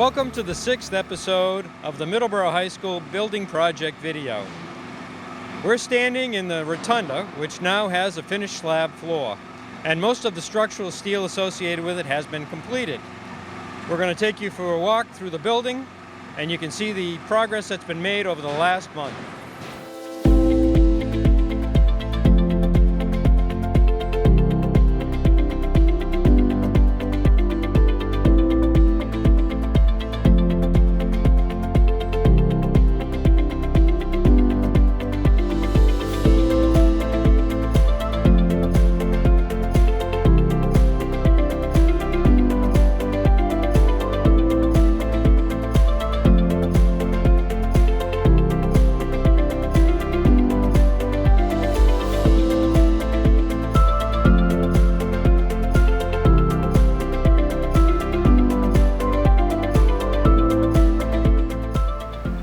Welcome to the 6th episode of the Middleborough High School Building Project video. We're standing in the rotunda, which now has a finished slab floor, and most of the structural steel associated with it has been completed. We're going to take you for a walk through the building, and you can see the progress that's been made over the last month.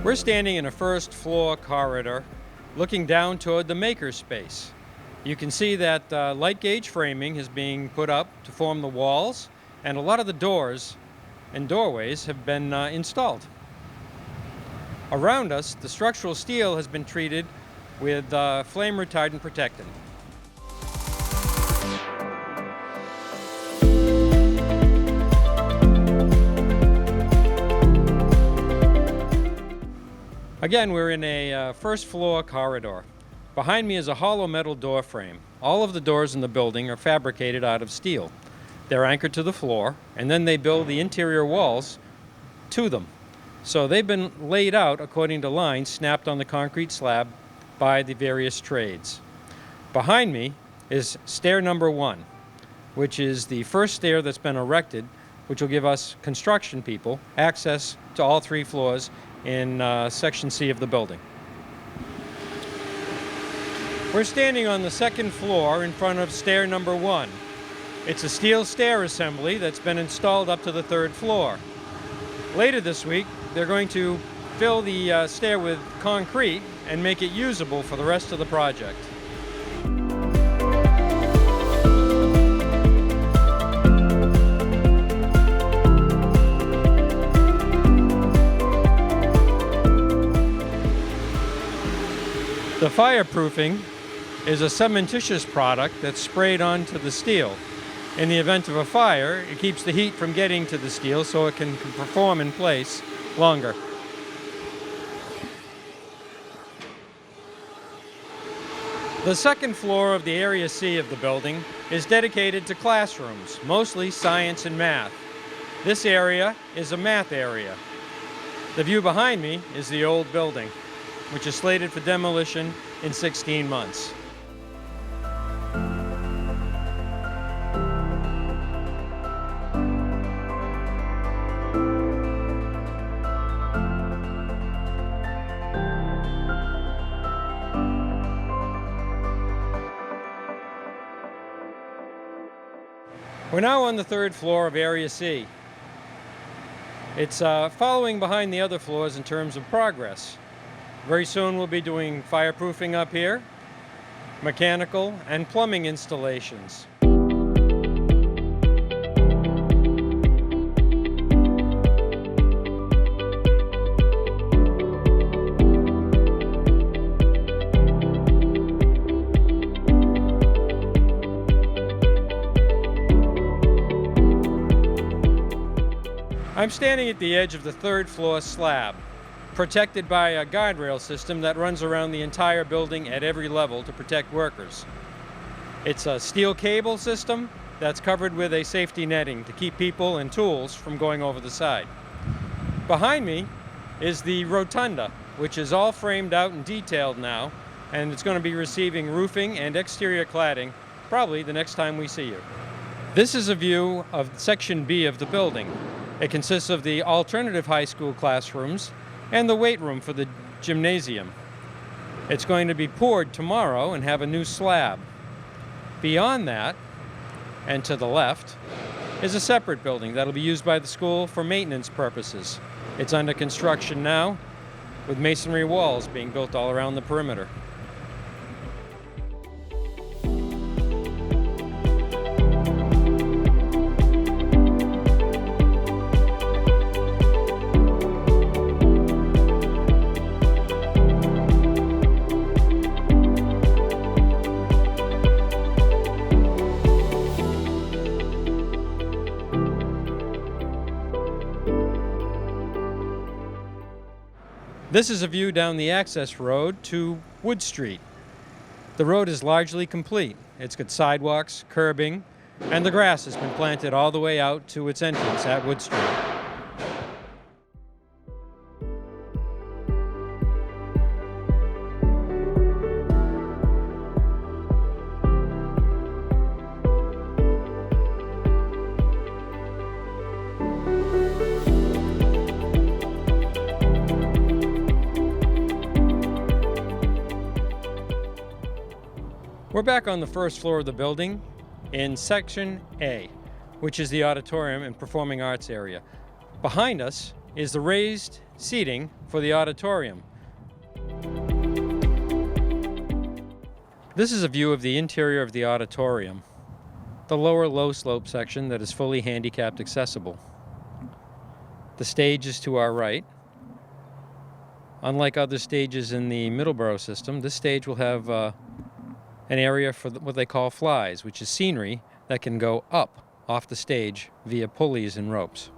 We're standing in a first floor corridor looking down toward the makerspace. You can see that light gauge framing is being put up to form the walls, and a lot of the doors and doorways have been installed. Around us, the structural steel has been treated with flame retardant protectant. Again, we're in a first floor corridor. Behind me is a hollow metal door frame. All of the doors in the building are fabricated out of steel. They're anchored to the floor, and then they build the interior walls to them. So they've been laid out according to lines snapped on the concrete slab by the various trades. Behind me is stair number 1, which is the first stair that's been erected, which will give us construction people access to all 3 floors in Section C of the building. We're standing on the second floor in front of stair number 1. It's a steel stair assembly that's been installed up to the 3rd floor. Later this week, they're going to fill the stair with concrete and make it usable for the rest of the project. The fireproofing is a cementitious product that's sprayed onto the steel. In the event of a fire, it keeps the heat from getting to the steel so it can perform in place longer. The second floor of the Area C of the building is dedicated to classrooms, mostly science and math. This area is a math area. The view behind me is the old building, which is slated for demolition in 16 months. We're now on the 3rd floor of Area C. It's following behind the other floors in terms of progress. Very soon we'll be doing fireproofing up here, mechanical and plumbing installations. I'm standing at the edge of the 3rd floor slab, protected by a guardrail system that runs around the entire building at every level to protect workers. It's a steel cable system that's covered with a safety netting to keep people and tools from going over the side. Behind me is the rotunda, which is all framed out and detailed now, and it's going to be receiving roofing and exterior cladding probably the next time we see you. This is a view of Section B of the building. It consists of the alternative high school classrooms and the weight room for the gymnasium. It's going to be poured tomorrow and have a new slab. Beyond that, and to the left, is a separate building that'll be used by the school for maintenance purposes. It's under construction now, with masonry walls being built all around the perimeter. This is a view down the access road to Wood Street. The road is largely complete. It's got sidewalks, curbing, and the grass has been planted all the way out to its entrance at Wood Street. We're back on the first floor of the building in Section A, which is the auditorium and performing arts area. Behind us is the raised seating for the auditorium. This is a view of the interior of the auditorium, the lower low slope section that is fully handicapped accessible. The stage is to our right. Unlike other stages in the Middleborough system, this stage will have an area for what they call flies, which is scenery that can go up off the stage via pulleys and ropes.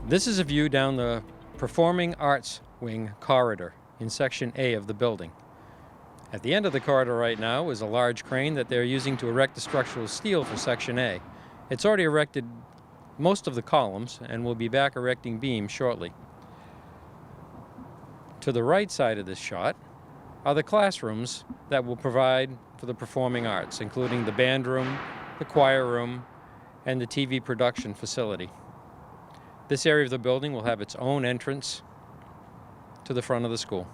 This is a view down the Performing Arts Wing corridor in Section A of the building. At the end of the corridor right now is a large crane that they're using to erect the structural steel for Section A. It's already erected most of the columns and will be back erecting beams shortly. To the right side of this shot are the classrooms that will provide for the performing arts, including the band room, the choir room, and the TV production facility. This area of the building will have its own entrance to the front of the school.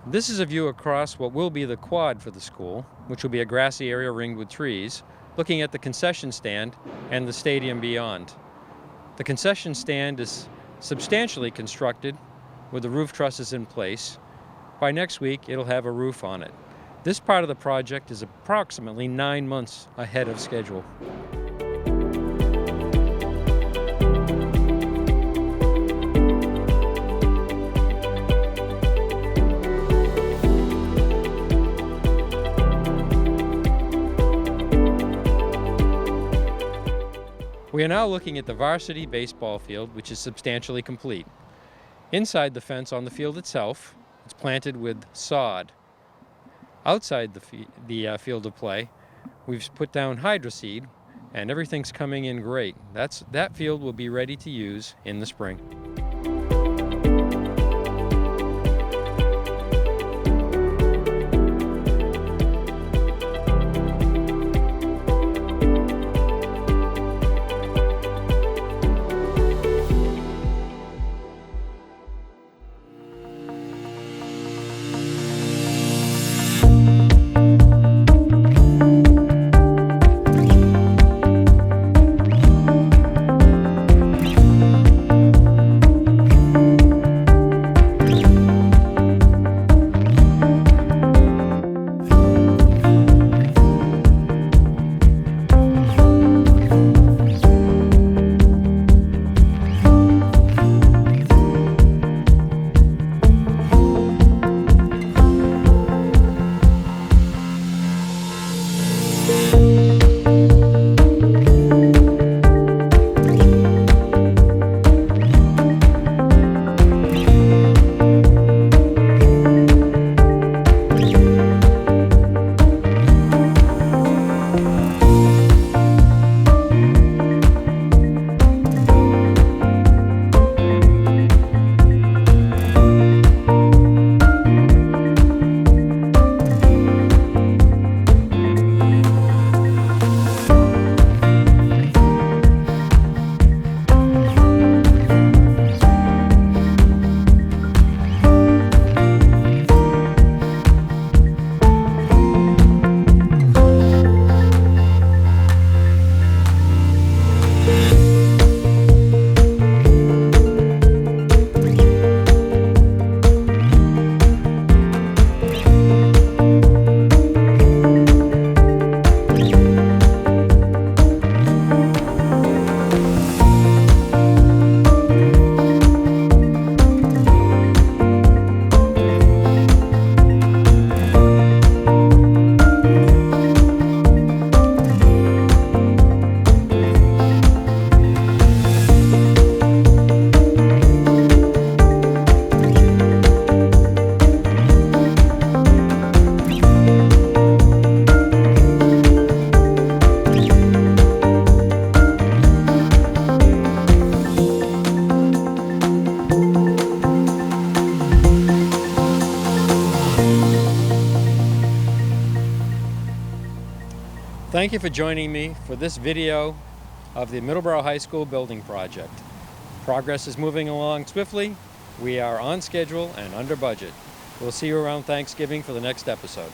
This is a view across what will be the quad for the school, which will be a grassy area ringed with trees, looking at the concession stand and the stadium beyond. The concession stand is substantially constructed with the roof trusses in place. By next week, it'll have a roof on it. This part of the project is approximately 9 months ahead of schedule. We are now looking at the varsity baseball field, which is substantially complete. Inside the fence on the field itself, it's planted with sod. Outside the field of play, we've put down hydroseed, and everything's coming in great. That field will be ready to use in the spring. Thank you for joining me for this video of the Middleborough High School building project. Progress is moving along swiftly. We are on schedule and under budget. We'll see you around Thanksgiving for the next episode.